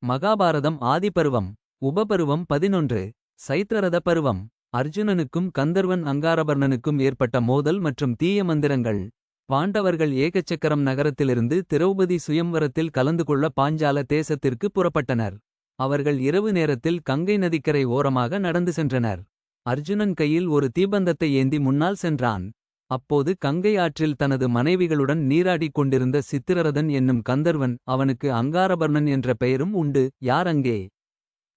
மகாபாரதம் ஆதிபருவம். உபபருவம் 11. சைத்ரரத பருவம். அர்ஜுனனுக்கும் கந்தர்வன் அங்காரபர்ணனுக்கும் ஏற்பட்ட மோதல் மற்றும் தீய மந்திரங்கள். பாண்டவர்கள் ஏகச்சக்கரம் நகரத்திலிருந்து திரௌபதி சுயம்வரத்தில் கலந்து கொள்ள பாஞ்சால தேசத்திற்கு புறப்பட்டனர். அவர்கள் இரவு நேரத்தில் கங்கை நதிக்கரை ஓரமாக நடந்து சென்றனர். அர்ஜுனன் கையில் ஒரு தீபந்தத்தை ஏந்தி முன்னால் சென்றான். அப்போது கங்கை ஆற்றில் தனது மனைவிகளுடன் நீராடிக் கொண்டிருந்த சித்திரரதன் என்னும் கந்தர்வன், அவனுக்கு அங்காரபர்ணன் என்ற பெயரும் உண்டு. யார் அங்கே?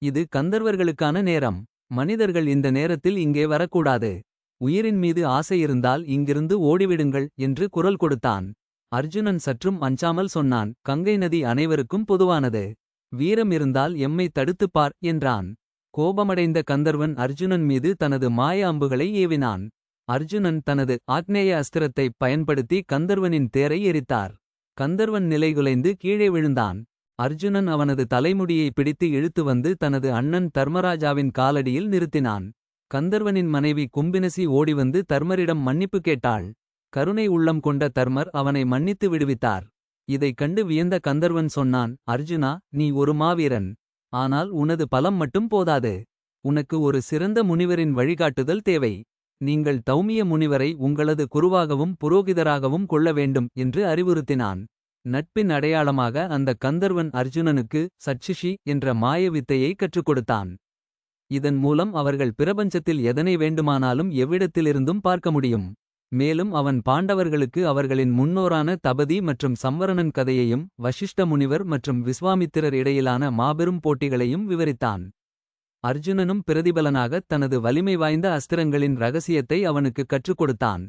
இது கந்தர்வர்களுக்கான நேரம். மனிதர்கள் இந்த நேரத்தில் இங்கே வரக்கூடாது. உயிரின் மீது ஆசை இருந்தால் இங்கிருந்து ஓடிவிடுங்கள் என்று குரல் கொடுத்தான். அர்ஜுனன் சற்றும் அஞ்சாமல் சொன்னான், கங்கை நதி அனைவருக்கும் பொதுவானது. வீரம் இருந்தால் எம்மை தடுத்துப் பார் என்றான். கோபமடைந்த கந்தர்வன் அர்ஜுனன் மீது தனது மாய அம்புகளை ஏவினான். அர்ஜுனன் தனது ஆக்னேய அஸ்திரத்தை பயன்படுத்தி கந்தர்வனின் தேரை எரித்தார். கந்தர்வன் நிலைகுலைந்து கீழே விழுந்தான். அர்ஜுனன் அவனது தலைமுடியை பிடித்து இழுத்து வந்து தனது அண்ணன் தர்மராஜாவின் காலடியில் நிறுத்தினான். கந்தர்வனின் மனைவி கும்பினசி ஓடிவந்து தர்மரிடம் மன்னிப்பு கேட்டாள். கருணை உள்ளம் கொண்ட தர்மர் அவனை மன்னித்து விடுவித்தார். இதைக் கண்டு வியந்த கந்தர்வன் சொன்னான், அர்ஜுனா, நீ ஒரு மாவீரன். ஆனால் உனது பலம் மட்டும் போதாது. உனக்கு ஒரு சிறந்த முனிவரின் வழிகாட்டுதல் தேவை. நீங்கள் தௌமிய முனிவரை உங்களது குருவாகவும் புரோகிதராகவும் கொள்ள வேண்டும் என்று அறிவுறுத்தினான். நட்பின் அடையாளமாக அந்த கந்தர்வன் அர்ஜுனனுக்கு சட்சிஷி என்ற மாய வித்தையை கற்றுக் கொடுத்தான். இதன் மூலம் அவர்கள் பிரபஞ்சத்தில் எதனை வேண்டுமானாலும் எவ்விடத்திலிருந்தும் பார்க்க முடியும். மேலும் அவன் பாண்டவர்களுக்கு அவர்களின் முன்னோரான தபதி மற்றும் சம்வரணன் கதையையும் வசிஷ்ட முனிவர் மற்றும் விஸ்வாமித்திரர் இடையிலான மாபெரும் போட்டிகளையும் விவரித்தான். அர்ஜுனனும் பிரதிபலனாகத் தனது வலிமை வாய்ந்த அஸ்திரங்களின் ரகசியத்தை அவனுக்கு கற்றுக் கொடுத்தான்.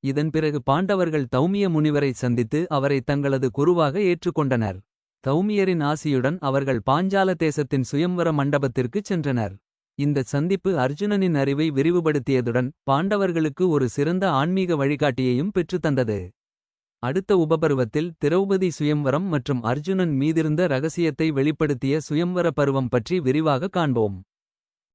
இதன் பிறகு பாண்டவர்கள் தௌமிய முனிவரை சந்தித்து அவரை தங்களது குருவாக ஏற்றுக்கொண்டனர். தௌமியரின் ஆசியுடன் அவர்கள் பாஞ்சால தேசத்தின் சுயம்வர மண்டபத்திற்குச் சென்றனர். இந்த சந்திப்பு அர்ஜுனனின் அறிவை விரிவுபடுத்தியதுடன் பாண்டவர்களுக்கு ஒரு சிறந்த ஆன்மீக வழிகாட்டியையும் பெற்றுத்தந்தது. அடுத்த உபபருவத்தில் திரௌபதி சுயம்வரம் மற்றும் அர்ஜுனன் மீதிருந்த ரகசியத்தை வெளிப்படுத்திய சுயம்வர பருவம் பற்றி விரிவாக காண்போம்.